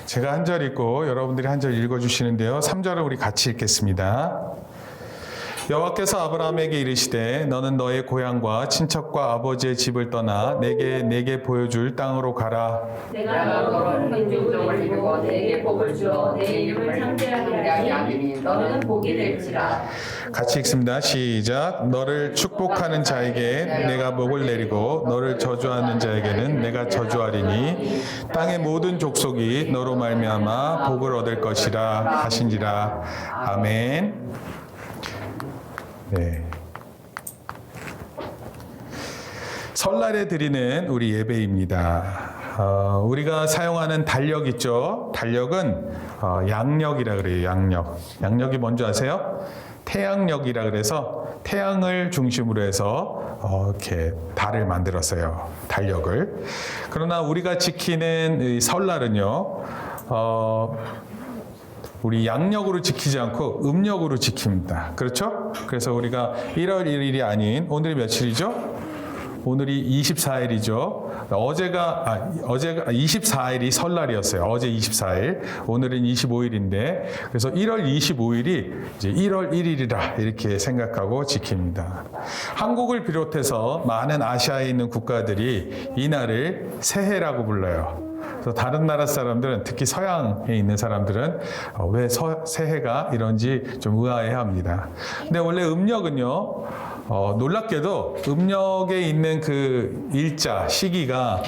제가 한 절 읽고 여러분들이 한 절 읽어주시는데요. 3절을 우리 같이 읽겠습니다. 여호와께서 아브라함에게 이르시되 너는 너의 고향과 친척과 아버지의 집을 떠나 내게 보여줄 땅으로 가라. 내가 너로 큰 민족을 이루고 내게 복을 주어 내 이름을 창대하게 하리니 너는 복이 될지라. 같이 읽습니다. 시작. 너를 축복하는 자에게 내가 복을 내리고 너를 저주하는 자에게는 내가 저주하리니 땅의 모든 족속이 너로 말미암아 복을 얻을 것이라 하신지라. 아멘. 네. 설날에 드리는 우리 예배입니다. 우리가 사용하는 달력 있죠? 달력은 양력이라 그래요. 양력. 양력이 뭔지 아세요? 태양력이라 그래서 태양을 중심으로 해서 이렇게 달을 만들었어요. 달력을. 그러나 우리가 지키는 이 설날은요. 우리 양력으로 지키지 않고 음력으로 지킵니다. 그렇죠? 그래서 우리가 1월 1일이 아닌 오늘이 며칠이죠? 오늘이 24일이죠. 어제가 24일이 설날이었어요. 어제 24일. 오늘은 25일인데 그래서 1월 25일이 이제 1월 1일이라 이렇게 생각하고 지킵니다. 한국을 비롯해서 많은 아시아에 있는 국가들이 이 날을 새해라고 불러요. 그래서 다른 나라 사람들은 특히 서양에 있는 사람들은 왜 새해가 이런지 좀 의아해합니다. 근데 원래 음력은요, 놀랍게도 음력에 있는 그 일자 시기가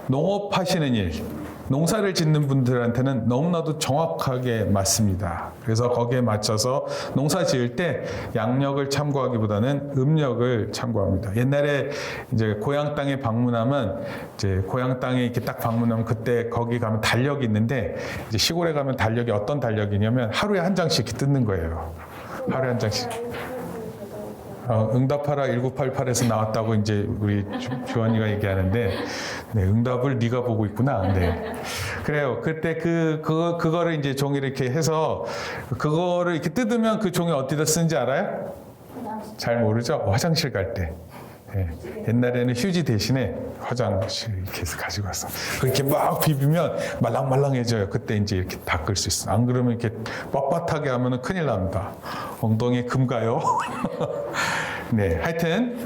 농업하시는 일, 농사를 짓는 분들한테는 너무나도 정확하게 맞습니다. 그래서 거기에 맞춰서 농사 지을 때 양력을 참고하기보다는 음력을 참고합니다. 옛날에 이제 고향 땅에 방문하면 이제 고향 땅에 이렇게 딱 방문하면 그때 거기 가면 달력이 있는데 이제 시골에 가면 달력이 어떤 달력이냐면 하루에 한 장씩 이렇게 뜯는 거예요. 하루에 한 장씩. 응답하라 1988에서 나왔다고 이제 우리 주원이가 얘기하는데, 네, 응답을 네가 보고 있구나. 네. 그래요. 그때 그거를 이제 종이를 이렇게 해서 그거를 이렇게 뜯으면 그 종이 어디다 쓰는지 알아요? 잘 모르죠? 화장실 갈 때. 네. 옛날에는 휴지 대신에 화장실 이렇게 해서 가지고 왔어. 그렇게 막 비비면 말랑말랑해져요. 그때 이제 이렇게 닦을 수 있어. 안 그러면 이렇게 뻣뻣하게 하면 큰일 납니다. 엉덩이에 금 가요. 네, 하여튼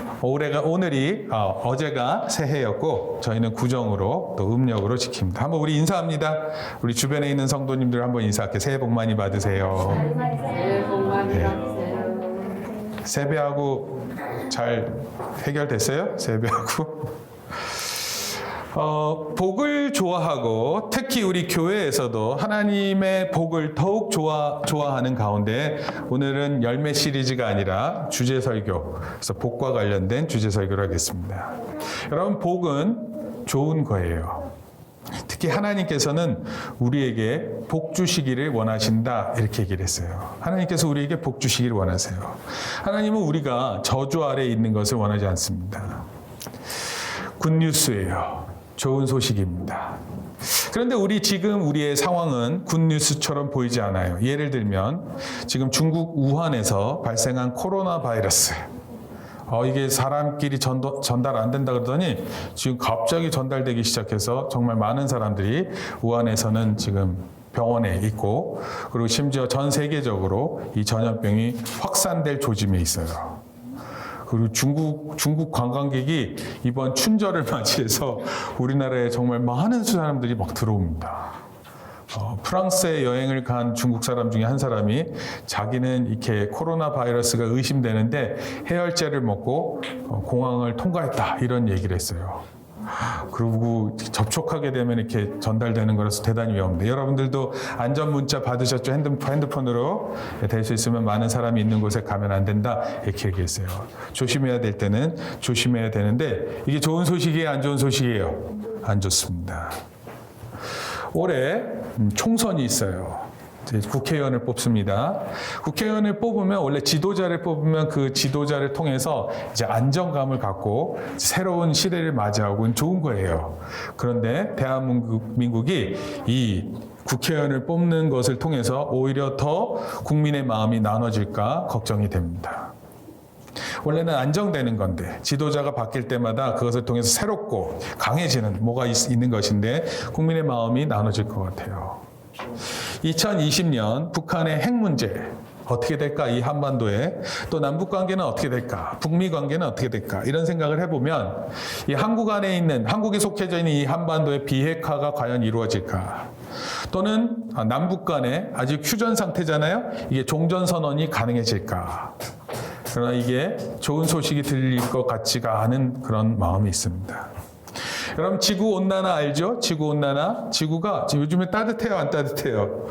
어제가 새해였고 저희는 구정으로 또 음력으로 지킵니다. 한번 우리 인사합니다. 우리 주변에 있는 성도님들 한번 인사할게요. 새해 복 많이 받으세요. 새해 복 많이 네. 받으세요. 세배하고 잘 해결됐어요? 세배하고. 복을 좋아하고 특히 우리 교회에서도 하나님의 복을 더욱 좋아하는 가운데 오늘은 열매 시리즈가 아니라 주제 설교, 그래서 복과 관련된 주제 설교를 하겠습니다. 여러분, 복은 좋은 거예요. 특히 하나님께서는 우리에게 복 주시기를 원하신다 이렇게 얘기를 했어요. 하나님께서 우리에게 복 주시기를 원하세요. 하나님은 우리가 저주 아래에 있는 것을 원하지 않습니다. 굿뉴스예요. 좋은 소식입니다. 그런데 우리의 상황은 굿뉴스처럼 보이지 않아요. 예를 들면 지금 중국 우한에서 발생한 코로나 바이러스. 이게 사람끼리 전달 안 된다 그러더니 지금 갑자기 전달되기 시작해서 정말 많은 사람들이 우한에서는 지금 병원에 있고 그리고 심지어 전 세계적으로 이 전염병이 확산될 조짐에 있어요. 그리고 중국 관광객이 이번 춘절을 맞이해서 우리나라에 정말 많은 사람들이 막 들어옵니다. 프랑스에 여행을 간 중국 사람 중에 한 사람이 자기는 이렇게 코로나 바이러스가 의심되는데 해열제를 먹고 공항을 통과했다 이런 얘기를 했어요. 그리고 접촉하게 되면 이렇게 전달되는 거라서 대단히 위험합니다. 여러분들도 안전 문자 받으셨죠? 핸드폰으로 될 수 있으면 많은 사람이 있는 곳에 가면 안 된다 이렇게 얘기했어요. 조심해야 될 때는 조심해야 되는데 이게 좋은 소식이에요? 안 좋은 소식이에요? 안 좋습니다. 올해 총선이 있어요. 국회의원을 뽑습니다. 국회의원을 뽑으면 원래 지도자를 뽑으면 그 지도자를 통해서 이제 안정감을 갖고 새로운 시대를 맞이하고는 좋은 거예요. 그런데 대한민국이 이 국회의원을 뽑는 것을 통해서 오히려 더 국민의 마음이 나눠질까 걱정이 됩니다. 원래는 안정되는 건데 지도자가 바뀔 때마다 그것을 통해서 새롭고 강해지는 뭐가 있는 것인데 국민의 마음이 나눠질 것 같아요. 2020년 북한의 핵 문제 어떻게 될까? 이 한반도에 또 남북 관계는 어떻게 될까? 북미 관계는 어떻게 될까? 이런 생각을 해보면 이 한국 안에 있는 한국이 속해져 있는 이 한반도의 비핵화가 과연 이루어질까? 또는 남북 간에 아직 휴전 상태잖아요. 이게 종전 선언이 가능해질까? 그러나 이게 좋은 소식이 들릴 것 같지가 않은 그런 마음이 있습니다. 여러분 지구 온난화 알죠? 지구 온난화. 지구가 요즘에 따뜻해요, 안 따뜻해요?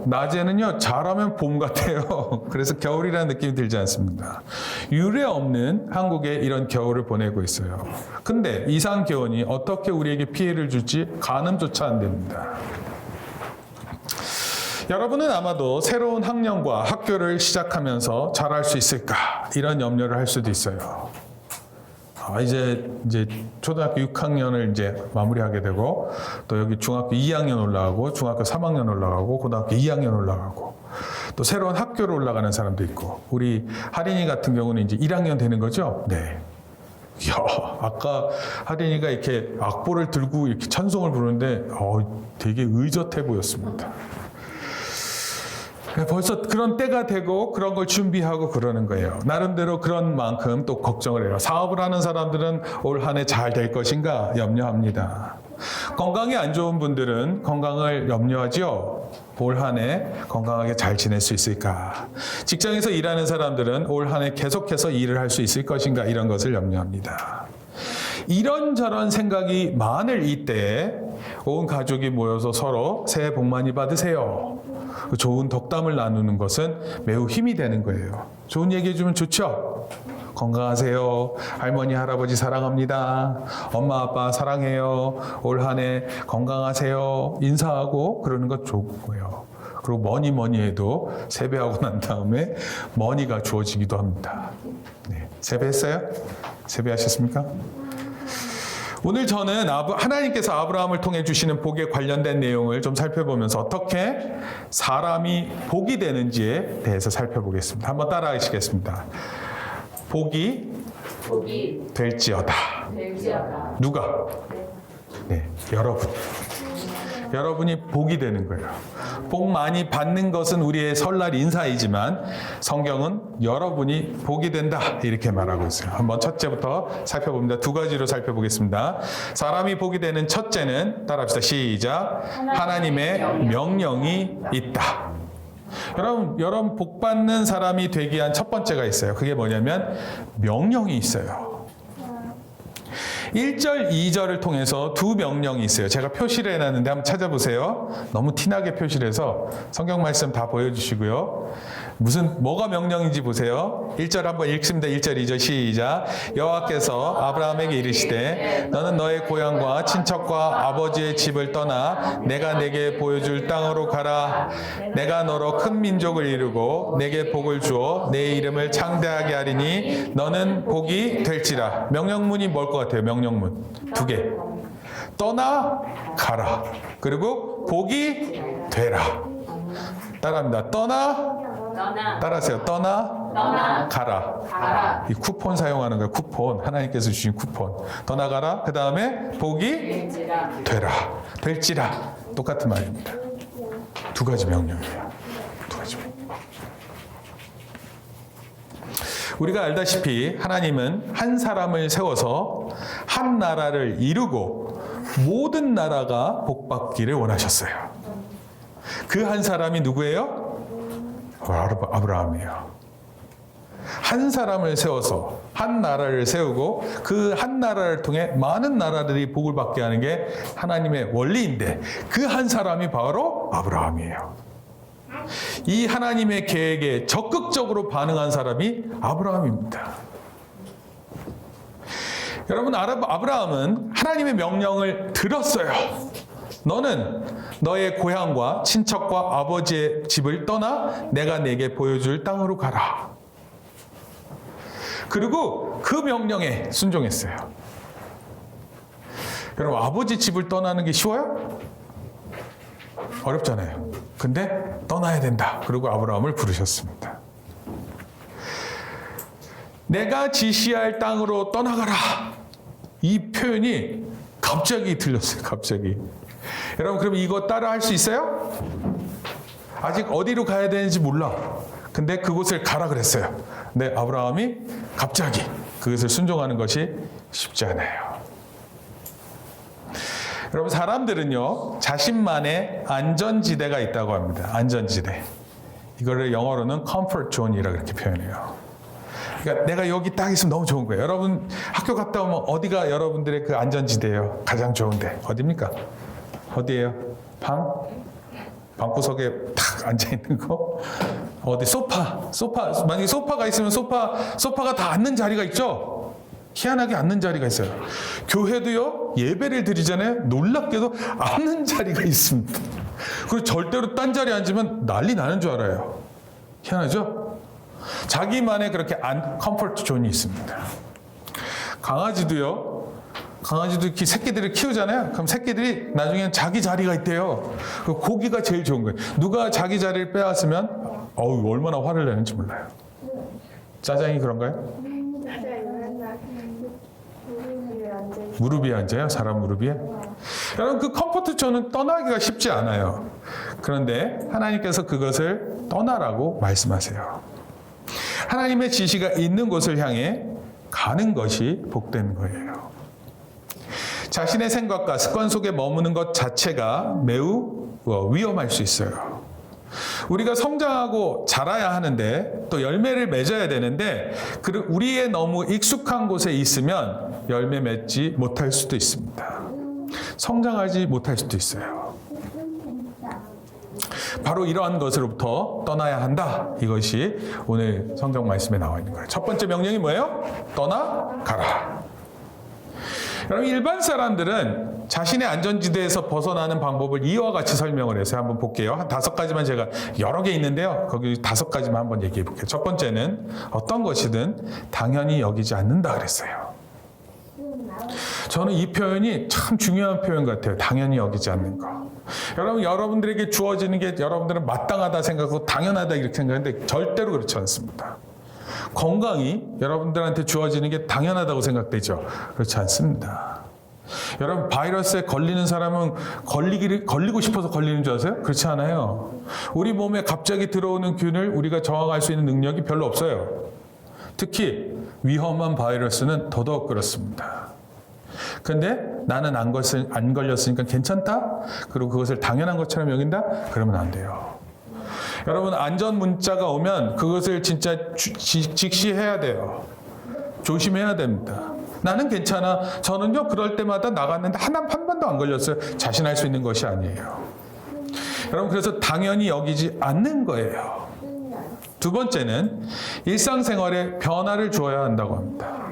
낮에는요, 잘하면 봄 같아요. 그래서 겨울이라는 느낌이 들지 않습니다. 유례 없는 한국에 이런 겨울을 보내고 있어요. 근데 이상 기온이 어떻게 우리에게 피해를 줄지 가늠조차 안 됩니다. 여러분은 아마도 새로운 학년과 학교를 시작하면서 잘할 수 있을까? 이런 염려를 할 수도 있어요. 이제 초등학교 6학년을 이제 마무리하게 되고 또 여기 중학교 2학년 올라가고 중학교 3학년 올라가고 고등학교 2학년 올라가고 또 새로운 학교로 올라가는 사람도 있고 우리 하린이 같은 경우는 이제 1학년 되는 거죠? 네. 이야, 아까 하린이가 이렇게 악보를 들고 이렇게 찬송을 부르는데 되게 의젓해 보였습니다. 벌써 그런 때가 되고 그런 걸 준비하고 그러는 거예요. 나름대로 그런 만큼 또 걱정을 해요. 사업을 하는 사람들은 올 한 해 잘 될 것인가 염려합니다. 건강이 안 좋은 분들은 건강을 염려하죠. 올 한 해 건강하게 잘 지낼 수 있을까? 직장에서 일하는 사람들은 올 한 해 계속해서 일을 할 수 있을 것인가? 이런 것을 염려합니다. 이런저런 생각이 많을 이때에 온 가족이 모여서 서로 새해 복 많이 받으세요. 좋은 덕담을 나누는 것은 매우 힘이 되는 거예요. 좋은 얘기 해주면 좋죠? 건강하세요. 할머니, 할아버지 사랑합니다. 엄마, 아빠 사랑해요. 올 한 해 건강하세요. 인사하고 그러는 것 좋고요. 그리고 뭐니 해도 세배하고 난 다음에 머니가 주어지기도 합니다. 네. 세배했어요? 세배하셨습니까? 오늘 저는 하나님께서 아브라함을 통해 주시는 복에 관련된 내용을 좀 살펴보면서 어떻게 사람이 복이 되는지에 대해서 살펴보겠습니다. 한번 따라하시겠습니다. 복이 될지어다. 누가? 네, 여러분. 여러분이 복이 되는 거예요. 복 많이 받는 것은 우리의 설날 인사이지만 성경은 여러분이 복이 된다 이렇게 말하고 있어요. 한번 첫째부터 살펴봅니다. 두 가지로 살펴보겠습니다. 사람이 복이 되는 첫째는 따라합시다. 시작. 하나님의 명령이 있다. 여러분 복 받는 사람이 되기 위한 첫 번째가 있어요. 그게 뭐냐면 명령이 있어요. 1절, 2절을 통해서 두 명령이 있어요. 제가 표시를 해놨는데 한번 찾아보세요. 너무 티나게 표시를 해서 성경 말씀 다 보여주시고요. 뭐가 명령인지 보세요. 1절 한번 읽습니다. 1절, 2절 시작. 여호와께서 아브라함에게 이르시되 너는 너의 고향과 친척과 아버지의 집을 떠나 내가 내게 보여줄 땅으로 가라. 내가 너로 큰 민족을 이루고 내게 복을 주어 내 이름을 창대하게 하리니 너는 복이 될지라. 명령문이 뭘 것 같아요? 명령문 두 개. 떠나 가라. 그리고 복이 되라. 따라합니다. 따라하세요. 떠나 가라. 이 쿠폰 사용하는 거예요. 쿠폰. 하나님께서 주신 쿠폰. 떠나가라. 그 다음에 복이 되라. 될지라. 똑같은 말입니다. 두 가지 명령이에요. 두 가지 명령. 우리가 알다시피 하나님은 한 사람을 세워서 한 나라를 이루고 모든 나라가 복받기를 원하셨어요. 그 한 사람이 누구예요? 아브라함이에요. 한 사람을 세워서 한 나라를 세우고 그 한 나라를 통해 많은 나라들이 복을 받게 하는 게 하나님의 원리인데 그 한 사람이 바로 아브라함이에요. 이 하나님의 계획에 적극적으로 반응한 사람이 아브라함입니다. 여러분, 아브라함은 하나님의 명령을 들었어요. 너는 너의 고향과 친척과 아버지의 집을 떠나 내가 내게 보여줄 땅으로 가라. 그리고 그 명령에 순종했어요. 여러분, 아버지 집을 떠나는 게 쉬워요? 어렵잖아요. 근데 떠나야 된다. 그리고 아브라함을 부르셨습니다. 내가 지시할 땅으로 떠나가라. 이 표현이 갑자기 들렸어요. 갑자기. 여러분 그럼 이거 따라 할 수 있어요? 아직 어디로 가야 되는지 몰라. 근데 그곳을 가라 그랬어요. 근데 아브라함이 갑자기 그것을 순종하는 것이 쉽지 않아요. 여러분 사람들은요 자신만의 안전지대가 있다고 합니다. 안전지대. 이거를 영어로는 comfort zone이라고 이렇게 표현해요. 그러니까 내가 여기 딱 있으면 너무 좋은 거예요. 여러분 학교 갔다 오면 어디가 여러분들의 그 안전지대예요? 가장 좋은데 어디입니까? 어디예요? 방구석에 탁 앉아 있는 거? 어디 소파 만약에 소파가 있으면 소파가 다 앉는 자리가 있죠. 희한하게 앉는 자리가 있어요. 교회도요 예배를 드리잖아요. 놀랍게도 앉는 자리가 있습니다. 그리고 절대로 딴 자리에 앉으면 난리 나는 줄 알아요. 희한하죠? 자기만의 그렇게 컴포트 존이 있습니다. 강아지도 이렇게 새끼들을 키우잖아요. 그럼 새끼들이 나중에는 자기 자리가 있대요. 그 고기가 제일 좋은 거예요. 누가 자기 자리를 빼앗으면 얼마나 화를 내는지 몰라요. 짜장이 그런가요? 무릎 위에 앉아요? 사람 무릎 위에? 여러분 그 컴포트 존은 떠나기가 쉽지 않아요. 그런데 하나님께서 그것을 떠나라고 말씀하세요. 하나님의 지시가 있는 곳을 향해 가는 것이 복된 거예요. 자신의 생각과 습관 속에 머무는 것 자체가 매우 위험할 수 있어요. 우리가 성장하고 자라야 하는데 또 열매를 맺어야 되는데 우리의 너무 익숙한 곳에 있으면 열매 맺지 못할 수도 있습니다. 성장하지 못할 수도 있어요. 바로 이러한 것으로부터 떠나야 한다. 이것이 오늘 성경 말씀에 나와 있는 거예요. 첫 번째 명령이 뭐예요? 떠나가라. 여러분 일반 사람들은 자신의 안전지대에서 벗어나는 방법을 이와 같이 설명을 해서 한번 볼게요. 한 5가지만 제가 여러 개 있는데요. 거기 5가지만 한번 얘기해 볼게요. 첫 번째는 어떤 것이든 당연히 여기지 않는다 그랬어요. 저는 이 표현이 참 중요한 표현 같아요. 당연히 여기지 않는 거. 여러분들에게 주어지는 게 여러분들은 마땅하다 생각하고 당연하다 이렇게 생각하는데 절대로 그렇지 않습니다. 건강이 여러분들한테 주어지는 게 당연하다고 생각되죠? 그렇지 않습니다. 여러분 바이러스에 걸리는 사람은 걸리고 싶어서 걸리는 줄 아세요? 그렇지 않아요. 우리 몸에 갑자기 들어오는 균을 우리가 저항할 수 있는 능력이 별로 없어요. 특히 위험한 바이러스는 더더욱 그렇습니다. 그런데 나는 안 걸렸으니까 괜찮다? 그리고 그것을 당연한 것처럼 여긴다? 그러면 안 돼요. 여러분 안전 문자가 오면 그것을 진짜 직시해야 돼요. 조심해야 됩니다. 나는 괜찮아. 저는요 그럴 때마다 나갔는데 한 번도 안 걸렸어요. 자신할 수 있는 것이 아니에요. 여러분 그래서 당연히 여기지 않는 거예요. 두 번째는 일상생활에 변화를 주어야 한다고 합니다.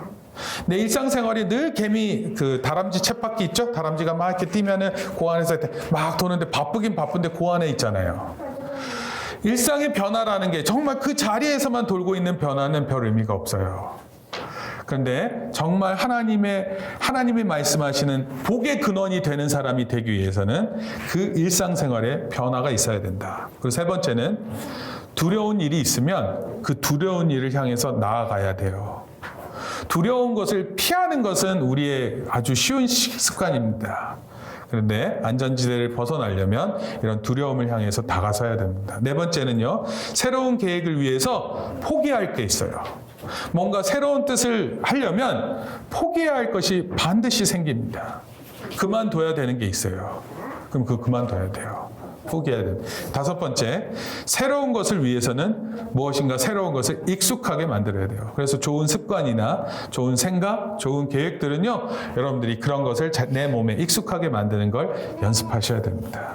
내 일상생활이 늘 개미 다람쥐 쳇바퀴 있죠? 다람쥐가 막 이렇게 뛰면은 그 안에서 막 도는데 바쁘긴 바쁜데 그 안에 있잖아요. 일상의 변화라는 게 정말 그 자리에서만 돌고 있는 변화는 별 의미가 없어요. 그런데 정말 하나님이 말씀하시는 복의 근원이 되는 사람이 되기 위해서는 그 일상생활에 변화가 있어야 된다. 그리고 세 번째는 두려운 일이 있으면 그 두려운 일을 향해서 나아가야 돼요. 두려운 것을 피하는 것은 우리의 아주 쉬운 습관입니다. 그런데 안전지대를 벗어나려면 이런 두려움을 향해서 다가서야 됩니다. 네 번째는요, 새로운 계획을 위해서 포기할 게 있어요. 뭔가 새로운 뜻을 하려면 포기해야 할 것이 반드시 생깁니다. 그만둬야 되는 게 있어요. 그럼 그만둬야 돼요. 포기해야 돼요. 다섯 번째, 새로운 것을 위해서는 무엇인가 새로운 것을 익숙하게 만들어야 돼요. 그래서 좋은 습관이나 좋은 생각, 좋은 계획들은요, 여러분들이 그런 것을 내 몸에 익숙하게 만드는 걸 연습하셔야 됩니다.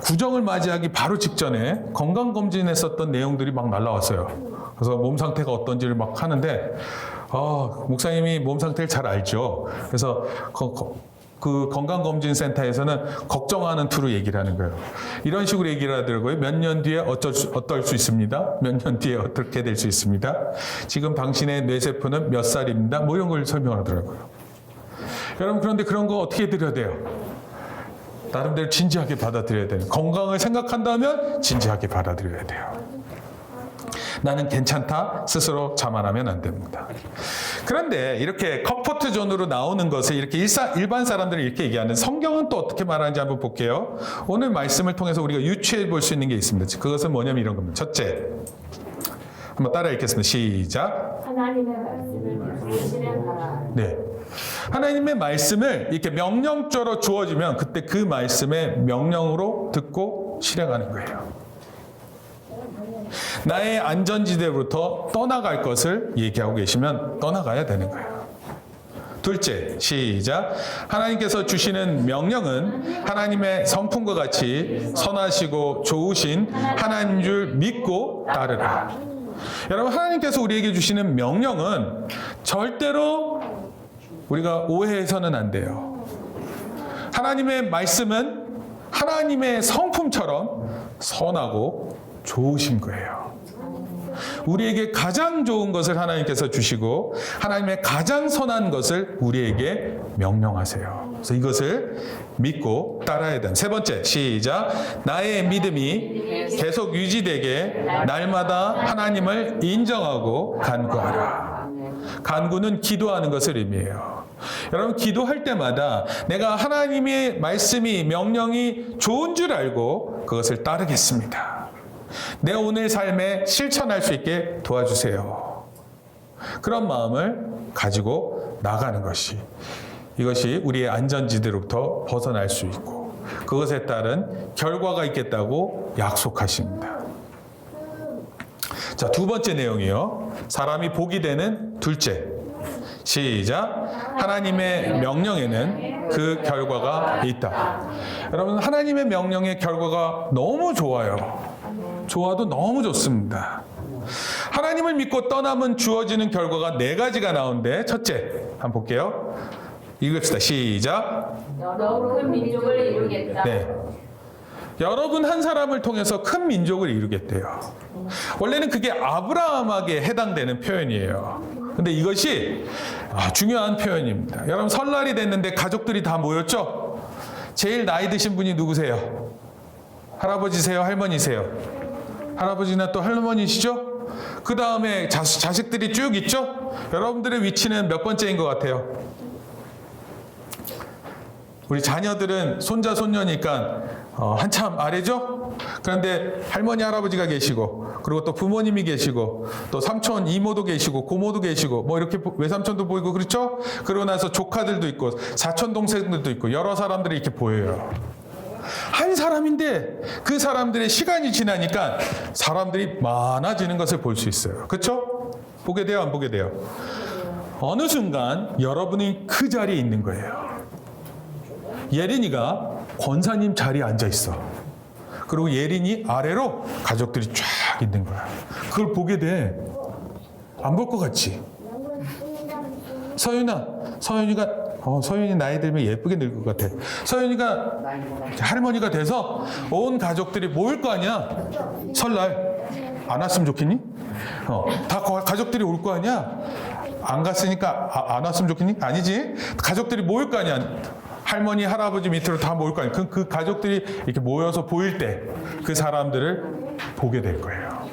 구정을 맞이하기 바로 직전에 건강검진했었던 내용들이 막 날라왔어요. 그래서 몸 상태가 어떤지를 막 하는데, 목사님이 몸 상태를 잘 알죠. 그래서 그 건강검진센터에서는 걱정하는 투로 얘기를 하는 거예요. 이런 식으로 얘기를 하더라고요. 몇 년 뒤에 어떨 수 있습니다. 몇 년 뒤에 어떻게 될 수 있습니다. 지금 당신의 뇌세포는 몇 살입니다. 뭐 이런 걸 설명하더라고요. 여러분, 그런데 그런 거 어떻게 드려야 돼요? 나름대로 진지하게 받아들여야 돼요. 건강을 생각한다면 진지하게 받아들여야 돼요. 나는 괜찮다 스스로 자만하면 안 됩니다. 그런데 이렇게 컴포트 존으로 나오는 것을 이렇게 일반 사람들이 이렇게 얘기하는 성경은 또 어떻게 말하는지 한번 볼게요. 오늘 말씀을 통해서 우리가 유추해 볼 수 있는 게 있습니다. 그것은 뭐냐면 이런 겁니다. 첫째, 한번 따라 읽겠습니다. 시작. 하나님의 말씀을 실행하라. 네. 하나님의 말씀을 이렇게 명령조로 주어지면 그때 그 말씀의 명령으로 듣고 실행하는 거예요. 나의 안전지대로부터 떠나갈 것을 얘기하고 계시면 떠나가야 되는 거예요. 둘째, 시작. 하나님께서 주시는 명령은 하나님의 성품과 같이 선하시고 좋으신 하나님인 줄 믿고 따르라. 여러분, 하나님께서 우리에게 주시는 명령은 절대로 우리가 오해해서는 안 돼요. 하나님의 말씀은 하나님의 성품처럼 선하고 좋으신 거예요. 우리에게 가장 좋은 것을 하나님께서 주시고 하나님의 가장 선한 것을 우리에게 명령하세요. 그래서 이것을 믿고 따라야 되는. 세 번째, 시작. 나의 믿음이 계속 유지되게 날마다 하나님을 인정하고 간구하라. 간구는 기도하는 것을 의미해요. 여러분, 기도할 때마다 내가 하나님의 말씀이 명령이 좋은 줄 알고 그것을 따르겠습니다. 내 오늘 삶에 실천할 수 있게 도와주세요. 그런 마음을 가지고 나가는 것이, 이것이 우리의 안전지대로부터 벗어날 수 있고 그것에 따른 결과가 있겠다고 약속하십니다. 자, 두 번째 내용이요. 사람이 복이 되는 둘째. 시작. 하나님의 명령에는 그 결과가 있다. 여러분, 하나님의 명령의 결과가 너무 좋아요. 좋아도 너무 좋습니다. 하나님을 믿고 떠나면 주어지는 결과가 네 가지가 나오는데, 첫째, 한번 볼게요. 읽읍시다. 시작. 너로 큰 민족을 이루겠다. 네. 여러분 한 사람을 통해서 큰 민족을 이루겠대요. 원래는 그게 아브라함에게 해당되는 표현이에요. 근데 이것이 중요한 표현입니다. 여러분, 설날이 됐는데 가족들이 다 모였죠? 제일 나이 드신 분이 누구세요? 할아버지세요? 할머니세요? 할아버지나 또 할머니시죠? 그 다음에 자식들이 쭉 있죠? 여러분들의 위치는 몇 번째인 것 같아요? 우리 자녀들은 손자, 손녀니까 한참 아래죠? 그런데 할머니, 할아버지가 계시고, 그리고 또 부모님이 계시고, 또 삼촌, 이모도 계시고, 고모도 계시고, 뭐 이렇게 외삼촌도 보이고, 그렇죠? 그러고 나서 조카들도 있고, 사촌 동생들도 있고, 여러 사람들이 이렇게 보여요. 한 사람인데 그 사람들의 시간이 지나니까 사람들이 많아지는 것을 볼 수 있어요. 그렇죠? 보게 돼요, 안 보게 돼요? 어느 순간 여러분이 그 자리에 있는 거예요. 예린이가 권사님 자리에 앉아 있어. 그리고 예린이 아래로 가족들이 쫙 있는 거야. 그걸 보게 돼. 안 볼 것 같지? 서윤이가 서윤이 나이 들면 예쁘게 늙을 것 같아. 서윤이가 할머니가 돼서 온 가족들이 모일 거 아니야? 설날 안 왔으면 좋겠니? 다 가족들이 올 거 아니야? 안 갔으니까 안 왔으면 좋겠니? 아니지. 가족들이 모일 거 아니야? 할머니, 할아버지 밑으로 다 모일 거 아니야? 그 가족들이 이렇게 모여서 보일 때 그 사람들을 보게 될 거예요.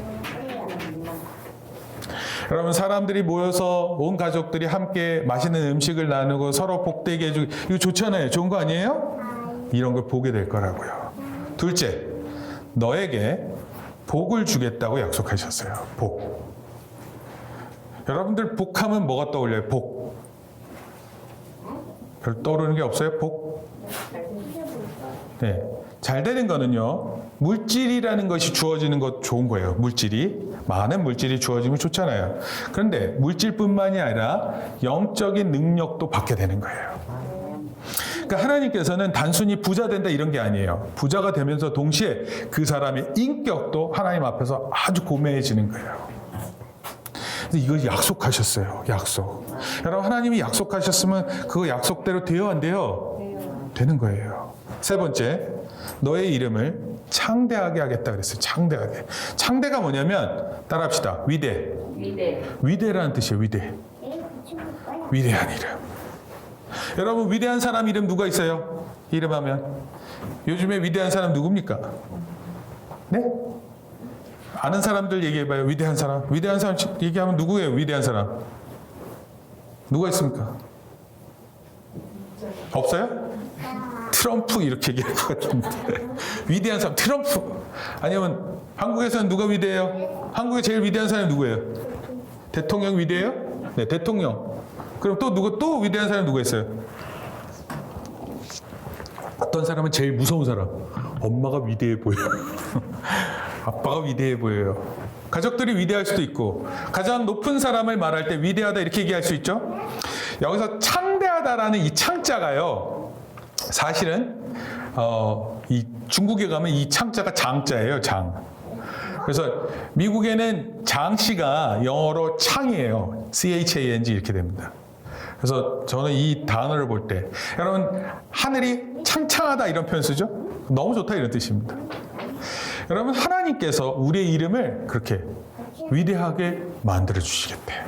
여러분, 사람들이 모여서 온 가족들이 함께 맛있는 음식을 나누고 서로 복되게 해주고, 이거 좋잖아요. 좋은 거 아니에요? 이런 걸 보게 될 거라고요. 둘째, 너에게 복을 주겠다고 약속하셨어요. 복. 여러분들 복하면 뭐가 떠올려요? 복. 별 떠오르는 게 없어요? 복? 네. 잘 되는 거는요, 물질이라는 것이 주어지는 것 좋은 거예요. 물질이. 많은 물질이 주어지면 좋잖아요. 그런데 물질뿐만이 아니라 영적인 능력도 받게 되는 거예요. 그러니까 하나님께서는 단순히 부자 된다 이런 게 아니에요. 부자가 되면서 동시에 그 사람의 인격도 하나님 앞에서 아주 고매해지는 거예요. 이걸 약속하셨어요. 약속. 여러분, 하나님이 약속하셨으면 그거 약속대로 돼요, 안 돼요? 되는 거예요. 세 번째, 너의 이름을 창대하게 하겠다 그랬어요. 창대하게. 창대가 뭐냐면, 따라합시다. 위대. 위대라는 뜻이에요. 위대. 위대한 이름. 여러분, 위대한 사람 이름 누가 있어요? 이름 하면. 요즘에 위대한 사람 누굽니까? 네? 아는 사람들 얘기해봐요. 위대한 사람. 위대한 사람 얘기하면 누구예요? 위대한 사람. 누가 있습니까? 없어요? 트럼프 이렇게 얘기할 것 같은데. 위대한 사람 트럼프. 아니면 한국에서는 누가 위대해요? 한국에 제일 위대한 사람이 누구예요? 대통령 위대해요? 네, 대통령. 그럼 또 누구 또 위대한 사람이 누가 있어요? 어떤 사람은 제일 무서운 사람. 엄마가 위대해 보여. 아빠가 위대해 보여요. 가족들이 위대할 수도 있고 가장 높은 사람을 말할 때 위대하다 이렇게 얘기할 수 있죠. 여기서 창대하다라는 이 창자가요. 사실은 이 중국에 가면 이 창자가 장자예요. 장. 그래서 미국에는 장씨가 영어로 창이에요. CHANG 이렇게 됩니다. 그래서 저는 이 단어를 볼 때 여러분 하늘이 창창하다 이런 표현 쓰죠? 너무 좋다 이런 뜻입니다. 여러분 하나님께서 우리의 이름을 그렇게 위대하게 만들어 주시겠대요.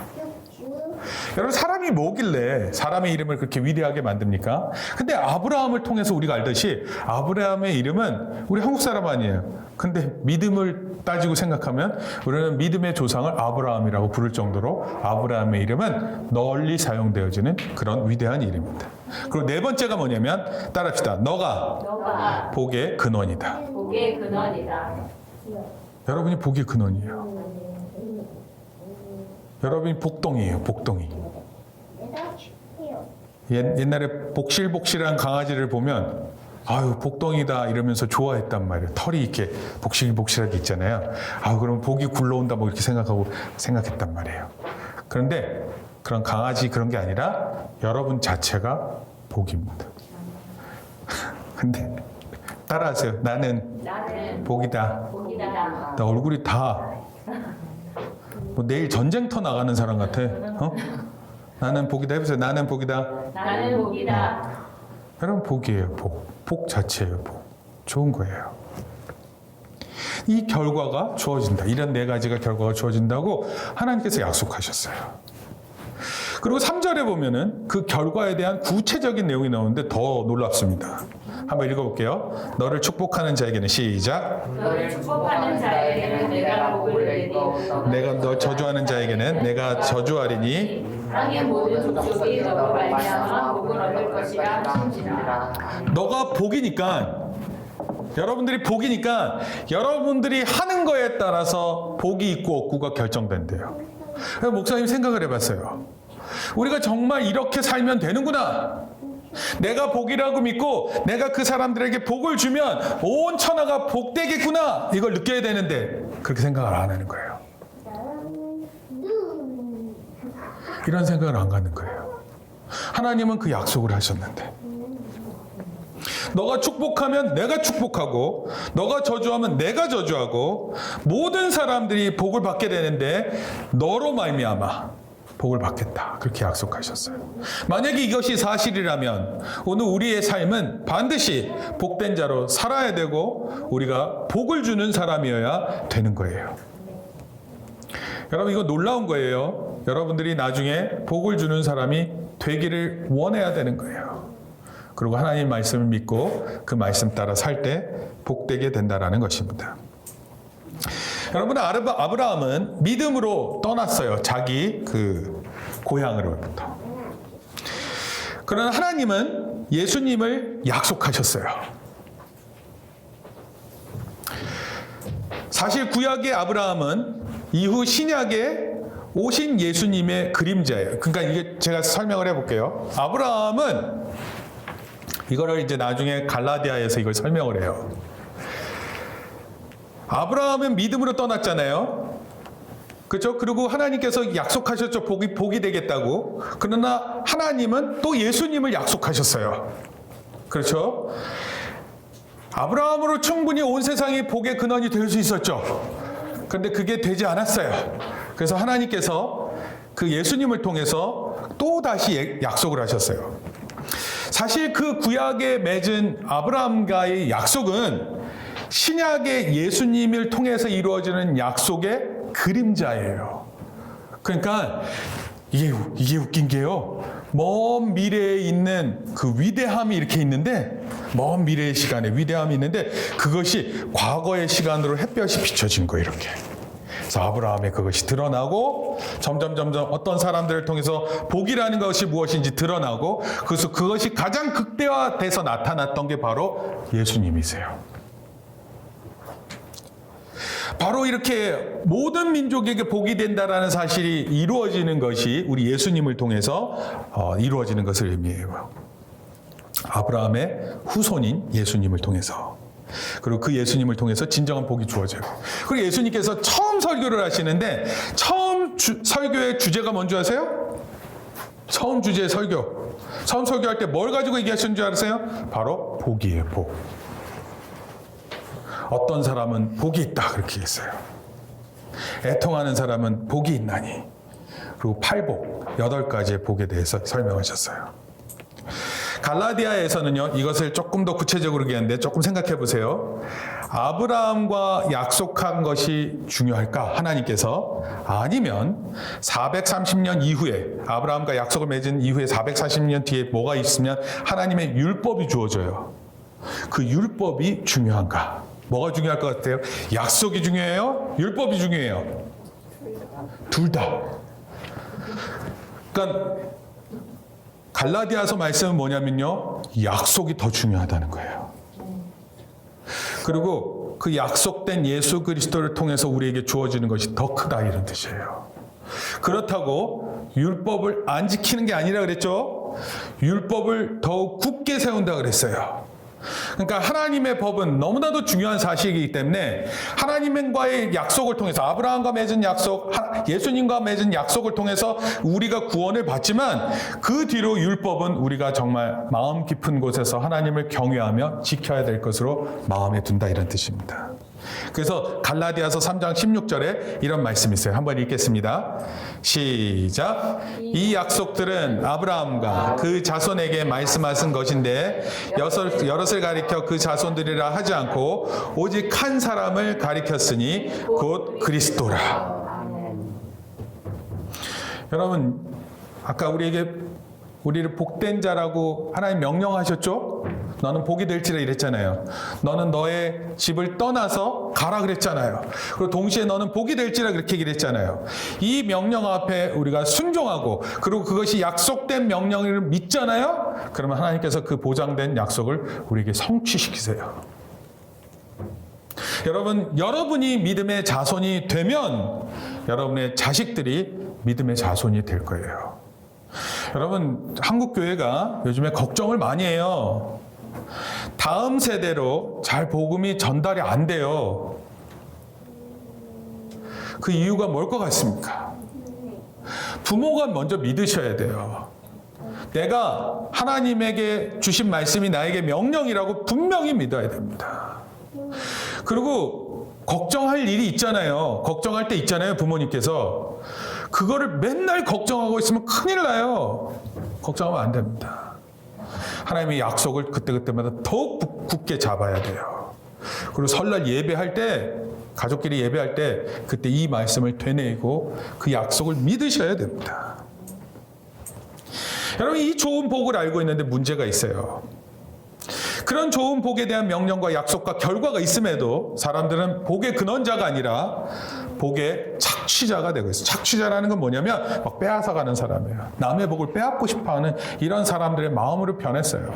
여러분 사람이 뭐길래 사람의 이름을 그렇게 위대하게 만듭니까? 근데 아브라함을 통해서 우리가 알듯이 아브라함의 이름은 우리 한국 사람 아니에요. 근데 믿음을 따지고 생각하면 우리는 믿음의 조상을 아브라함이라고 부를 정도로 아브라함의 이름은 널리 사용되어지는 그런 위대한 이름입니다. 그리고 네 번째가 뭐냐면 따라합시다. 너가 복의 근원이다. 복의 근원이다. 여러분이 복의 근원이에요. 여러분이 복덩이에요. 복덩이. 옛날에 복실복실한 강아지를 보면 아유 복덩이다 이러면서 좋아했단 말이에요. 털이 이렇게 복실복실하게 있잖아요. 아유 그럼 복이 굴러온다 뭐 이렇게 생각했단 말이에요. 그런데 그런 강아지 그런 게 아니라 여러분 자체가 복입니다. 근데 따라하세요. 나는 복이다. 나 얼굴이 다 뭐 내일 전쟁터 나가는 사람 같아. 나는 복이다 해보세요. 나는 복이다. 나는 복이다. 여러분 복이에요. 복 자체예요. 복. 좋은 거예요. 이 결과가 주어진다. 이런 네 가지가 결과가 주어진다고 하나님께서 약속하셨어요. 그리고 3절에 보면은 그 결과에 대한 구체적인 내용이 나오는데 더 놀랍습니다. 한번 읽어볼게요. 너를 축복하는 자에게는 시작. 너를 축복하는 자에게는 내가 복을 내리고 내가 너 저주하는 자에게는 내가 저주하리니 땅의 모든 족속이 너로 말미암아 복을 얻을 것이라 하신지라. 너가 복이니까 여러분들이 복이니까 여러분들이 하는 거에 따라서 복이 있고 없고가 결정된대요. 목사님 생각을 해봤어요. 우리가 정말 이렇게 살면 되는구나. 내가 복이라고 믿고 내가 그 사람들에게 복을 주면 온 천하가 복되겠구나. 이걸 느껴야 되는데 그렇게 생각을 안 하는 거예요. 이런 생각을 안 갖는 거예요. 하나님은 그 약속을 하셨는데 너가 축복하면 내가 축복하고 너가 저주하면 내가 저주하고 모든 사람들이 복을 받게 되는데 너로 말미암아 복을 받겠다. 그렇게 약속하셨어요. 만약에 이것이 사실이라면 오늘 우리의 삶은 반드시 복된 자로 살아야 되고 우리가 복을 주는 사람이어야 되는 거예요. 여러분 이거 놀라운 거예요. 여러분들이 나중에 복을 주는 사람이 되기를 원해야 되는 거예요. 그리고 하나님 말씀을 믿고 그 말씀 따라 살 때 복되게 된다라는 것입니다. 여러분 아브라함은 믿음으로 떠났어요. 자기 그 고향으로부터. 그러나 하나님은 예수님을 약속하셨어요. 사실 구약의 아브라함은 이후 신약에 오신 예수님의 그림자예요. 그러니까 이게 제가 설명을 해볼게요. 아브라함은 이거를 이제 나중에 갈라디아에서 이걸 설명을 해요. 아브라함은 믿음으로 떠났잖아요. 그렇죠? 그리고 하나님께서 약속하셨죠. 복이 되겠다고. 그러나 하나님은 또 예수님을 약속하셨어요. 그렇죠? 아브라함으로 충분히 온 세상이 복의 근원이 될 수 있었죠. 그런데 그게 되지 않았어요. 그래서 하나님께서 그 예수님을 통해서 또 다시 약속을 하셨어요. 사실 그 구약에 맺은 아브라함과의 약속은 신약의 예수님을 통해서 이루어지는 약속의 그림자예요. 그러니까 이게 웃긴 게요. 먼 미래에 있는 그 위대함이 이렇게 있는데 먼 미래의 시간에 위대함이 있는데 그것이 과거의 시간으로 햇볕이 비춰진 거예요. 이렇게. 그래서 아브라함의 그것이 드러나고 점점 어떤 사람들을 통해서 복이라는 것이 무엇인지 드러나고 그래서 그것이 가장 극대화돼서 나타났던 게 바로 예수님이세요. 바로 이렇게 모든 민족에게 복이 된다라는 사실이 이루어지는 것이 우리 예수님을 통해서 이루어지는 것을 의미해요. 아브라함의 후손인 예수님을 통해서. 그리고 그 예수님을 통해서 진정한 복이 주어져요. 그리고 예수님께서 처음 설교를 하시는데 처음 설교의 주제가 뭔지 아세요? 처음 주제의 설교. 처음 설교할 때 뭘 가지고 얘기하시는 줄 아세요? 바로 복이에요. 복. 어떤 사람은 복이 있다 그렇게 했어요. 애통하는 사람은 복이 있나니. 그리고 8복, 8가지의 복에 대해서 설명하셨어요. 갈라디아에서는요, 이것을 조금 더 구체적으로 얘기하는데 조금 생각해 보세요. 아브라함과 약속한 것이 중요할까? 하나님께서. 아니면 430년 이후에, 아브라함과 약속을 맺은 이후에 440년 뒤에 뭐가 있으면 하나님의 율법이 주어져요. 그 율법이 중요한가? 뭐가 중요할 것 같아요? 약속이 중요해요? 율법이 중요해요? 둘 다. 그러니까 갈라디아서 말씀은 뭐냐면요. 약속이 더 중요하다는 거예요. 그리고 그 약속된 예수 그리스도를 통해서 우리에게 주어지는 것이 더 크다 이런 뜻이에요. 그렇다고 율법을 안 지키는 게 아니라 그랬죠. 율법을 더욱 굳게 세운다 그랬어요. 그러니까 하나님의 법은 너무나도 중요한 사실이기 때문에 하나님과의 약속을 통해서 아브라함과 맺은 약속, 예수님과 맺은 약속을 통해서 우리가 구원을 받지만 그 뒤로 율법은 우리가 정말 마음 깊은 곳에서 하나님을 경외하며 지켜야 될 것으로 마음에 둔다 이런 뜻입니다. 그래서 갈라디아서 3장 16절에 이런 말씀이 있어요. 한번 읽겠습니다. 시작. 이 약속들은 아브라함과 그 자손에게 말씀하신 것인데 여럿을 가리켜 그 자손들이라 하지 않고 오직 한 사람을 가리켰으니 곧 그리스도라. 여러분, 아까 우리를 복된 자라고 하나님 명령하셨죠? 너는 복이 될지라 이랬잖아요. 너는 너의 집을 떠나서 가라 그랬잖아요. 그리고 동시에 너는 복이 될지라 그렇게 얘기를 했잖아요. 이 명령 앞에 우리가 순종하고 그리고 그것이 약속된 명령을 믿잖아요. 그러면 하나님께서 그 보장된 약속을 우리에게 성취시키세요. 여러분이 믿음의 자손이 되면 여러분의 자식들이 믿음의 자손이 될 거예요. 여러분, 한국 교회가 요즘에 걱정을 많이 해요. 다음 세대로 잘 복음이 전달이 안 돼요. 그 이유가 뭘 것 같습니까? 부모가 먼저 믿으셔야 돼요. 내가 하나님에게 주신 말씀이 나에게 명령이라고 분명히 믿어야 됩니다. 그리고 걱정할 일이 있잖아요. 걱정할 때 있잖아요, 부모님께서. 그거를 맨날 걱정하고 있으면 큰일 나요. 걱정하면 안 됩니다. 하나님의 약속을 그때그때마다 더욱 굳게 잡아야 돼요. 그리고 설날 예배할 때, 가족끼리 예배할 때 그때 이 말씀을 되뇌이고 그 약속을 믿으셔야 됩니다. 여러분, 이 좋은 복을 알고 있는데 문제가 있어요. 그런 좋은 복에 대한 명령과 약속과 결과가 있음에도 사람들은 복의 근원자가 아니라 복의 착취자가 되고 있어요. 착취자라는 건 뭐냐면 막 빼앗아가는 사람이에요. 남의 복을 빼앗고 싶어하는 이런 사람들의 마음으로 변했어요.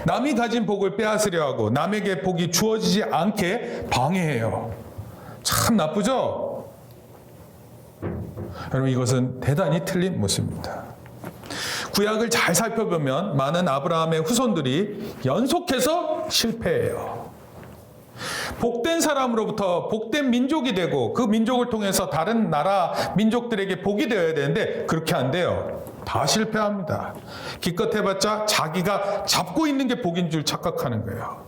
남이 가진 복을 빼앗으려 하고 남에게 복이 주어지지 않게 방해해요. 참 나쁘죠? 여러분, 이것은 대단히 틀린 모습입니다. 구약을 잘 살펴보면 많은 아브라함의 후손들이 연속해서 실패해요. 복된 사람으로부터 복된 민족이 되고 그 민족을 통해서 다른 나라 민족들에게 복이 되어야 되는데 그렇게 안 돼요. 다 실패합니다. 기껏 해봤자 자기가 잡고 있는 게 복인 줄 착각하는 거예요.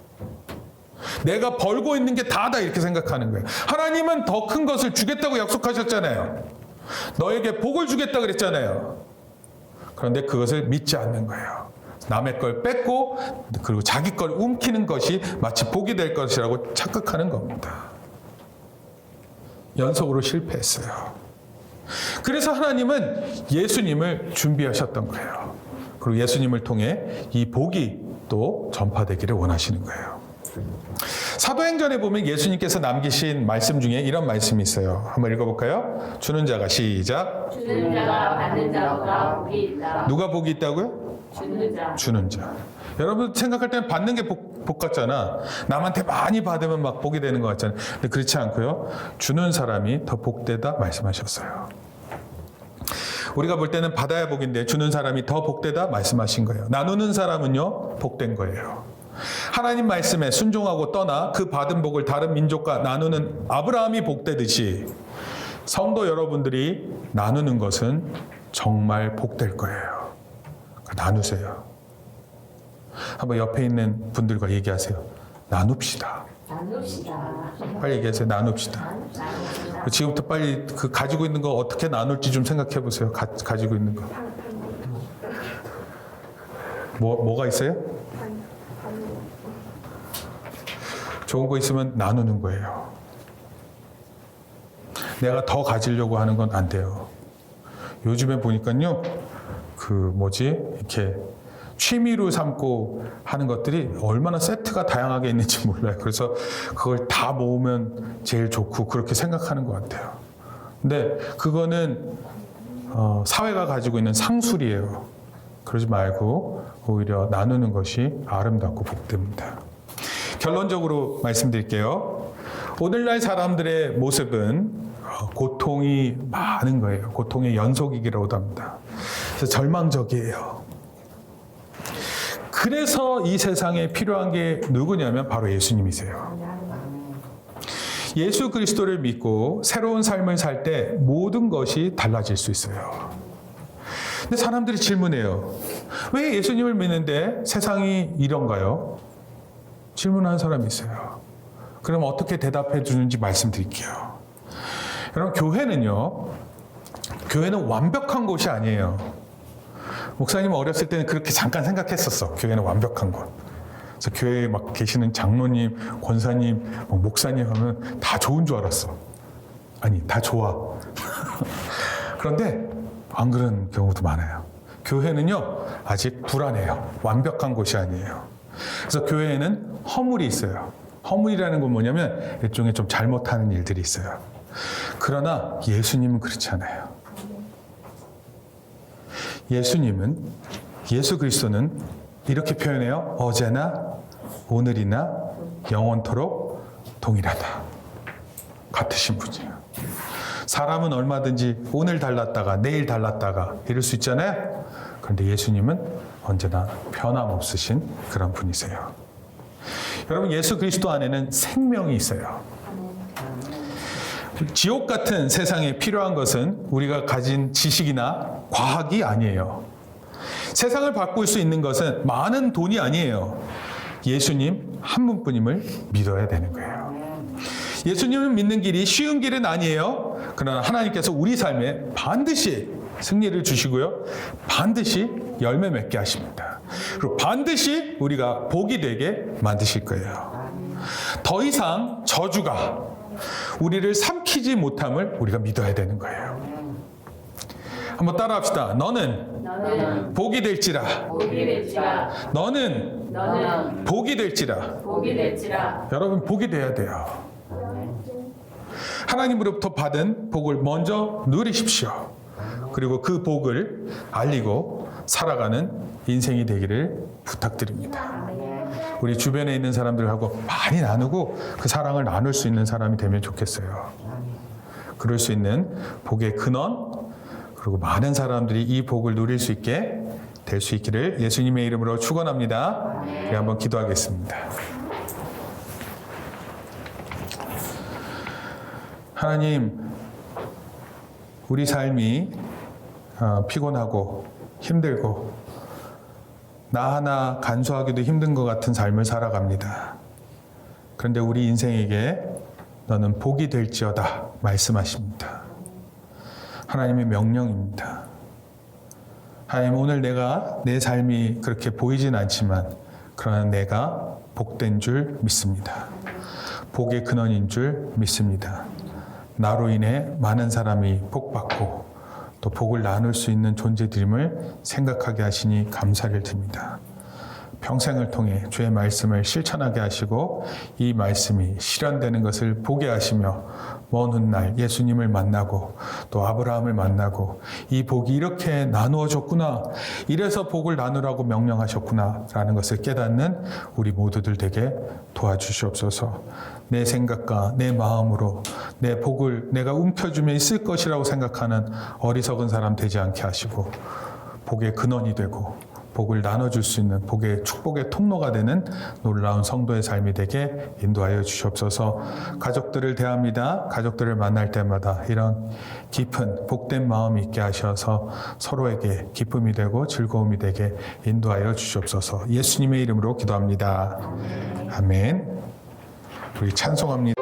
내가 벌고 있는 게 다다 이렇게 생각하는 거예요. 하나님은 더 큰 것을 주겠다고 약속하셨잖아요. 너에게 복을 주겠다 그랬잖아요. 그런데 그것을 믿지 않는 거예요. 남의 걸 뺏고 그리고 자기 걸 움키는 것이 마치 복이 될 것이라고 착각하는 겁니다. 연속으로 실패했어요. 그래서 하나님은 예수님을 준비하셨던 거예요. 그리고 예수님을 통해 이 복이 또 전파되기를 원하시는 거예요. 사도행전에 보면 예수님께서 남기신 말씀 중에 이런 말씀이 있어요. 한번 읽어볼까요? 주는 자가 시작. 주는 자가 받는 자보다 복이 있다. 누가 복이 있다고요? 주는 자. 주는 자. 여러분 생각할 때는 받는 게 복 같잖아. 남한테 많이 받으면 막 복이 되는 것 같잖아요. 근데 그렇지 않고요. 주는 사람이 더 복되다 말씀하셨어요. 우리가 볼 때는 받아야 복인데 주는 사람이 더 복되다 말씀하신 거예요. 나누는 사람은요, 복된 거예요. 하나님 말씀에 순종하고 떠나 그 받은 복을 다른 민족과 나누는 아브라함이 복되듯이 성도 여러분들이 나누는 것은 정말 복될 거예요. 나누세요. 한번 옆에 있는 분들과 얘기하세요. 나눕시다. 나눕시다. 빨리 얘기하세요. 나눕시다. 나눕시다. 지금부터 빨리 그 가지고 있는 거 어떻게 나눌지 좀 생각해 보세요. 가지고 있는 거. 뭐가 있어요? 좋은 거 있으면 나누는 거예요. 내가 더 가지려고 하는 건 안 돼요. 요즘에 보니까요, 이렇게 취미로 삼고 하는 것들이 얼마나 세트가 다양하게 있는지 몰라요. 그래서 그걸 다 모으면 제일 좋고 그렇게 생각하는 것 같아요. 근데 그거는 사회가 가지고 있는 상술이에요. 그러지 말고 오히려 나누는 것이 아름답고 복됩니다. 결론적으로 말씀드릴게요. 오늘날 사람들의 모습은 고통이 많은 거예요. 고통의 연속이기라고도 합니다. 그래서 절망적이에요. 그래서 이 세상에 필요한 게 누구냐면 바로 예수님이세요. 예수 그리스도를 믿고 새로운 삶을 살 때 모든 것이 달라질 수 있어요. 근데 사람들이 질문해요. 왜 예수님을 믿는데 세상이 이런가요? 질문하는 사람이 있어요. 그럼 어떻게 대답해 주는지 말씀드릴게요. 여러분, 교회는 완벽한 곳이 아니에요. 목사님 어렸을 때는 그렇게 잠깐 생각했었어. 교회는 완벽한 것. 그래서 교회에 막 계시는 장로님, 권사님, 목사님 하면 다 좋은 줄 알았어. 아니, 다 좋아. 그런데 안 그런 경우도 많아요. 교회는요, 아직 불안해요. 완벽한 곳이 아니에요. 그래서 교회에는 허물이 있어요. 허물이라는 건 뭐냐면 일종의 좀 잘못하는 일들이 있어요. 그러나 예수님은 그렇지 않아요. 예수 그리스도는 이렇게 표현해요. 어제나 오늘이나 영원토록 동일하다. 같으신 분이에요. 사람은 얼마든지 오늘 달랐다가 내일 달랐다가 이럴 수 있잖아요. 그런데 예수님은 언제나 변함없으신 그런 분이세요. 여러분, 예수 그리스도 안에는 생명이 있어요. 지옥 같은 세상에 필요한 것은 우리가 가진 지식이나 과학이 아니에요. 세상을 바꿀 수 있는 것은 많은 돈이 아니에요. 예수님 한 분뿐임을 믿어야 되는 거예요. 예수님을 믿는 길이 쉬운 길은 아니에요. 그러나 하나님께서 우리 삶에 반드시 승리를 주시고요. 반드시 열매 맺게 하십니다. 그리고 반드시 우리가 복이 되게 만드실 거예요. 더 이상 저주가 우리를 삼키지 못함을 우리가 믿어야 되는 거예요. 한번 따라합시다. 너는 복이 될지라. 복이 될지라. 너는 복이 될지라. 복이 될지라. 여러분, 복이 돼야 돼요. 하나님으로부터 받은 복을 먼저 누리십시오. 그리고 그 복을 알리고 살아가는 인생이 되기를 부탁드립니다. 우리 주변에 있는 사람들하고 많이 나누고 그 사랑을 나눌 수 있는 사람이 되면 좋겠어요. 그럴 수 있는 복의 근원, 그리고 많은 사람들이 이 복을 누릴 수 있게 될 수 있기를 예수님의 이름으로 축원합니다. 우리 한번 기도하겠습니다. 하나님, 우리 삶이 피곤하고 힘들고 나 하나 간수하기도 힘든 것 같은 삶을 살아갑니다. 그런데 우리 인생에게 너는 복이 될지어다 말씀하십니다. 하나님의 명령입니다. 하나님, 오늘 내 삶이 그렇게 보이진 않지만 그러나 내가 복된 줄 믿습니다. 복의 근원인 줄 믿습니다. 나로 인해 많은 사람이 복받고 또 복을 나눌 수 있는 존재됨을 생각하게 하시니 감사를 드립니다. 평생을 통해 주의 말씀을 실천하게 하시고 이 말씀이 실현되는 것을 보게 하시며 먼 훗날 예수님을 만나고 또 아브라함을 만나고 이 복이 이렇게 나누어졌구나, 이래서 복을 나누라고 명령하셨구나 라는 것을 깨닫는 우리 모두들 되게 도와주시옵소서. 내 생각과 내 마음으로 내 복을 내가 움켜쥐며 있을 것이라고 생각하는 어리석은 사람 되지 않게 하시고 복의 근원이 되고 복을 나눠줄 수 있는 복의 축복의 통로가 되는 놀라운 성도의 삶이 되게 인도하여 주시옵소서. 가족들을 대합니다. 가족들을 만날 때마다 이런 깊은 복된 마음이 있게 하셔서 서로에게 기쁨이 되고 즐거움이 되게 인도하여 주시옵소서. 예수님의 이름으로 기도합니다. 아멘. 우리 찬송합니다.